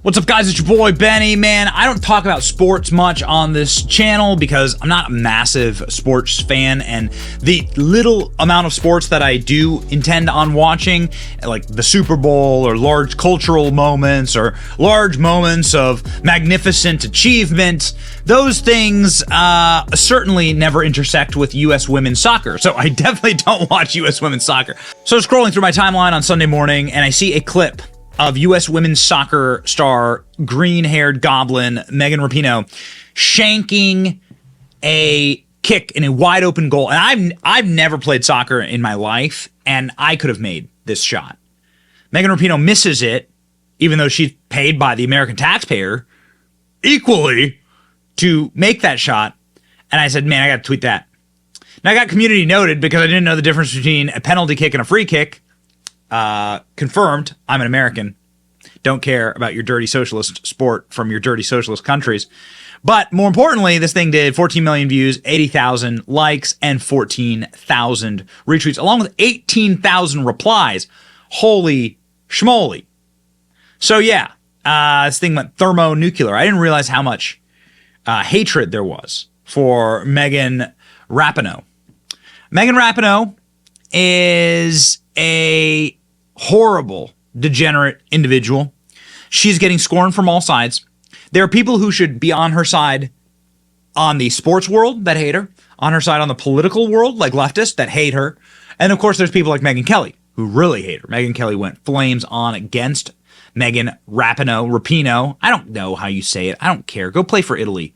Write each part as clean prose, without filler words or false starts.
What's up, guys? It's your boy Benny. Man, I don't talk about sports much on this channel because I'm not a massive sports fan, and the little amount of sports that I do intend on watching, like the Super Bowl or large cultural moments or large moments of magnificent achievement, those things certainly never intersect with U.S. women's soccer. So I definitely don't watch U.S. women's soccer. So scrolling through my timeline on Sunday morning, and I see a clip of U.S. women's soccer star, green-haired goblin Megan Rapinoe shanking a kick in a wide-open goal. And I've never played soccer in my life, and I could have made this shot. Megan Rapinoe misses it, even though she's paid by the American taxpayer equally to make that shot. And I said, man, I got to tweet that. Now, I got community noted because I didn't know the difference between a penalty kick and a free kick. Confirmed, I'm an American. Don't care about your dirty socialist sport from your dirty socialist countries. But more importantly, this thing did 14 million views, 80,000 likes, and 14,000 retweets, along with 18,000 replies. Holy schmoly. So yeah, this thing went thermonuclear. I didn't realize how much hatred there was for Megan Rapinoe. Megan Rapinoe is a horrible, degenerate individual. She's getting scorned from all sides. There are people who should be on her side on the sports world that hate her, on her side on the political world, like leftists that hate her. And of course, there's people like Megyn Kelly who really hate her. Megyn Kelly went flames on against Megan Rapinoe. I don't know how you say it. I don't care. Go play for Italy.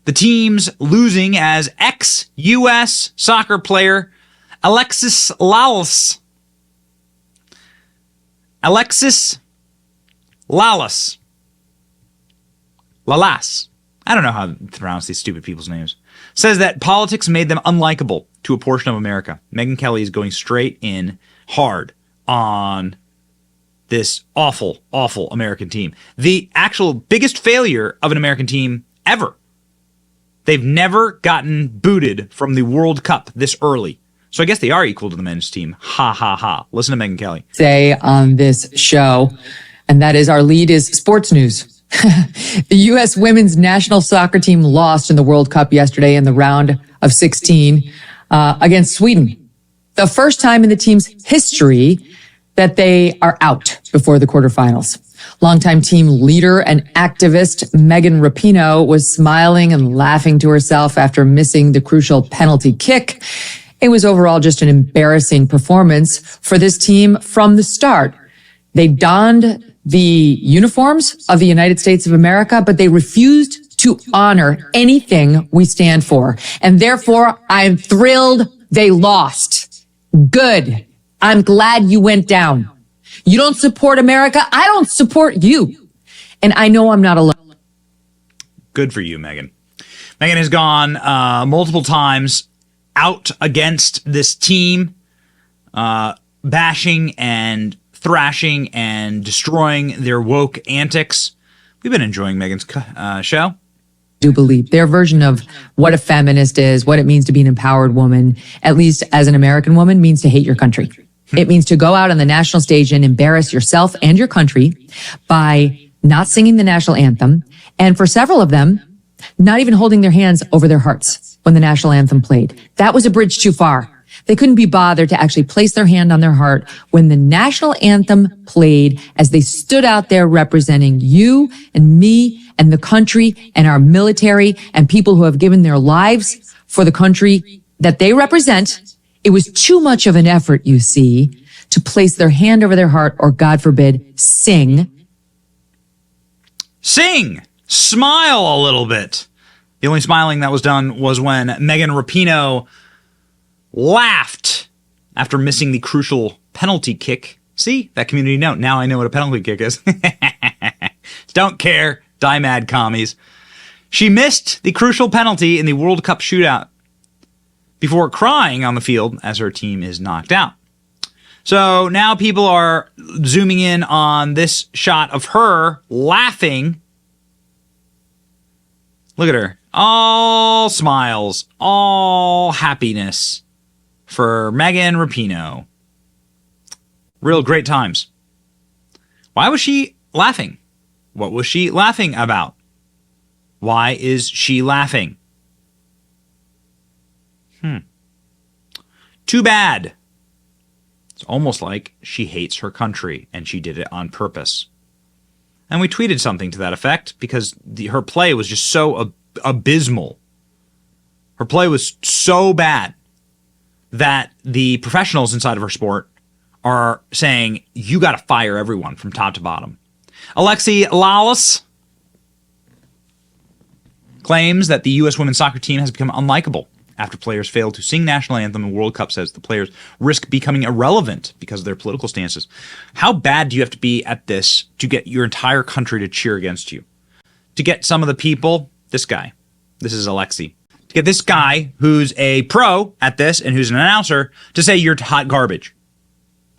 The team's losing as ex-U.S. soccer player Alexis Lalas. I don't know how to pronounce these stupid people's names. Says that politics made them unlikable to a portion of America. Megyn Kelly is going straight in hard on this awful, awful American team. The actual biggest failure of an American team ever. They've never gotten booted from the World Cup this early. So I guess they are equal to the men's team. Ha, ha, ha. Listen to Megyn Kelly. Say on this show, and that is our lead is sports news. The U.S. women's national soccer team lost in the World Cup yesterday in the round of 16 against Sweden. The first time in the team's history that they are out before the quarterfinals. Longtime team leader and activist Megan Rapinoe was smiling and laughing to herself after missing the crucial penalty kick. It was overall just an embarrassing performance for this team from the start. They donned the uniforms of the United States of America, but they refused to honor anything we stand for. And therefore, I'm thrilled they lost. Good. I'm glad you went down. You don't support America. I don't support you. And I know I'm not alone. Good for you, Megan. Megan has gone multiple times out against this team, bashing and thrashing and destroying their woke antics. We've been enjoying Megan's show. Do believe their version of what a feminist is, what it means to be an empowered woman, at least as an American woman, means to hate your country. It means to go out on the national stage and embarrass yourself and your country by not singing the national anthem, and for several of them, not even holding their hands over their hearts when the national anthem played. That was a bridge too far. They couldn't be bothered to actually place their hand on their heart when the national anthem played as they stood out there representing you and me and the country and our military and people who have given their lives for the country that they represent. It was too much of an effort, you see, to place their hand over their heart or, God forbid, sing. Sing! Smile a little bit. The only smiling that was done was when Megan Rapinoe laughed after missing the crucial penalty kick. See? That community note. Now I know what a penalty kick is. Don't care. Die mad, commies. She missed the crucial penalty in the World Cup shootout before crying on the field as her team is knocked out. So now people are zooming in on this shot of her laughing. Look at her. All smiles, all happiness for Megan Rapinoe. Real great times. Why was she laughing? What was she laughing about? Why is she laughing? Too bad. It's almost like she hates her country and she did it on purpose. And we tweeted something to that effect because her play was just so abysmal. Her play was so bad that the professionals inside of her sport are saying, you got to fire everyone from top to bottom. Alexi Lalas claims that the U.S. women's soccer team has become unlikable after players fail to sing national anthem, and World Cup says the players risk becoming irrelevant because of their political stances. How bad do you have to be at this to get your entire country to cheer against you? To get some of the people, this guy, this is Alexi, to get this guy who's a pro at this and who's an announcer to say you're hot garbage.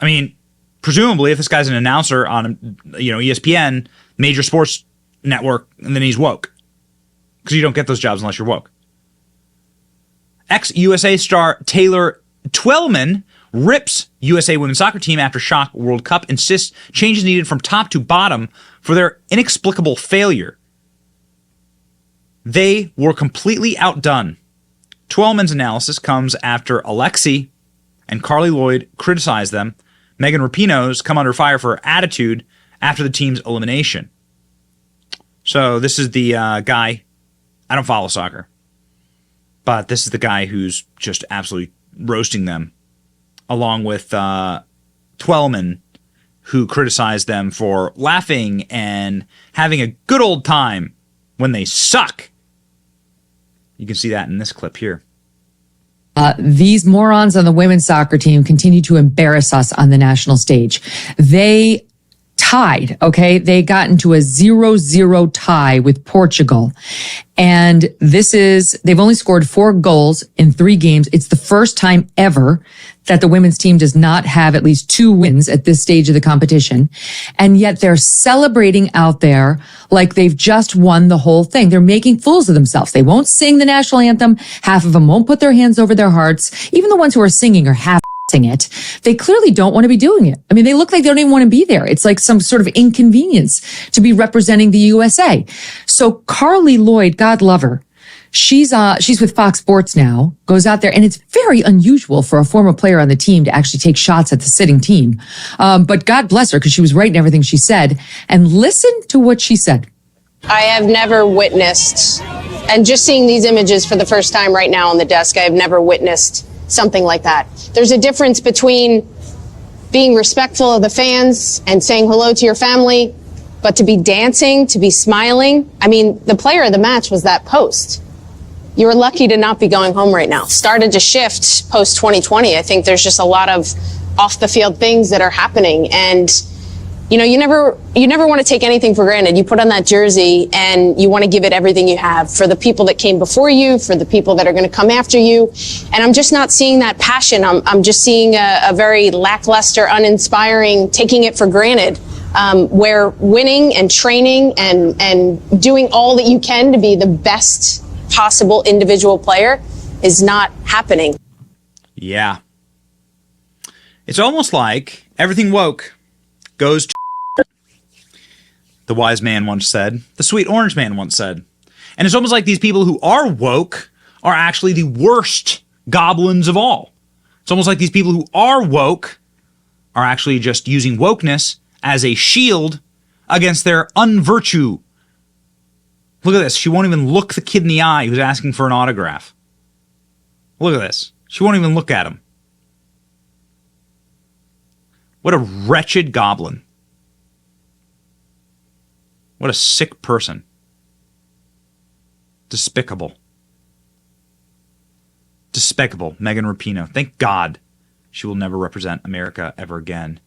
I mean, presumably if this guy's an announcer on, ESPN, major sports network, and then he's woke. Because you don't get those jobs unless you're woke. Ex-USA star Taylor Twellman rips USA women's soccer team after shock World Cup, insists changes needed from top to bottom for their inexplicable failure. They were completely outdone. Twellman's analysis comes after Alexi and Carly Lloyd criticize them. Megan Rapinoe's come under fire for her attitude after the team's elimination. So this is the guy. I don't follow soccer. But this is the guy who's just absolutely roasting them, along with Twellman, who criticized them for laughing and having a good old time when they suck. You can see that in this clip here. These morons on the women's soccer team continue to embarrass us on the national stage. They tied, okay? They got into a 0-0 tie with Portugal. And they've only scored 4 goals in 3 games. It's the first time ever that the women's team does not have at least 2 wins at this stage of the competition. And yet they're celebrating out there like they've just won the whole thing. They're making fools of themselves. They won't sing the national anthem. Half of them won't put their hands over their hearts. Even the ones who are singing are half it. They clearly don't want to be doing it. I mean, they look like they don't even want to be there. It's like some sort of inconvenience to be representing the USA. So Carly Lloyd, God love her, she's with Fox Sports now, goes out there, and it's very unusual for a former player on the team to actually take shots at the sitting team. But God bless her, because she was right in everything she said. And listen to what she said. I have never witnessed, and just seeing these images for the first time right now on the desk, I have never witnessed something like that. There's a difference between being respectful of the fans and saying hello to your family, but to be dancing, to be smiling. I mean, the player of the match was that post. You were lucky to not be going home right now. Started to shift post 2020. I think there's just a lot of off the field things that are happening. And, you never want to take anything for granted. You put on that jersey and you want to give it everything you have for the people that came before you, for the people that are going to come after you. And I'm just not seeing that passion. I'm just seeing a very lackluster, uninspiring, taking it for granted, where winning and training and doing all that you can to be the best possible individual player is not happening. Yeah. It's almost like everything woke goes to the wise man once said, the sweet orange man once said. And it's almost like these people who are woke are actually the worst goblins of all. It's almost like these people who are woke are actually just using wokeness as a shield against their unvirtue. Look at this. She won't even look the kid in the eye who's asking for an autograph. Look at this. She won't even look at him. What a wretched goblin. What a sick person. Despicable. Despicable. Megan Rapinoe. Thank God she will never represent America ever again.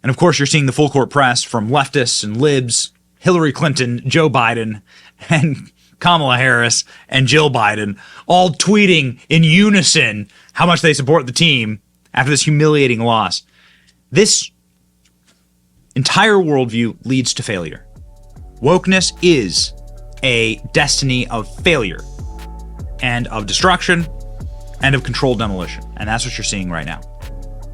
And of course, you're seeing the full court press from leftists and libs, Hillary Clinton, Joe Biden, and Kamala Harris and Jill Biden, all tweeting in unison how much they support the team after this humiliating loss. This entire worldview leads to failure. Wokeness is a destiny of failure and of destruction and of controlled demolition. And that's what you're seeing right now.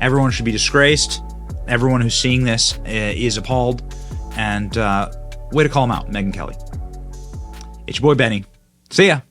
Everyone should be disgraced. Everyone who's seeing this is appalled. And way to call them out, Megyn Kelly. It's your boy Benny. See ya.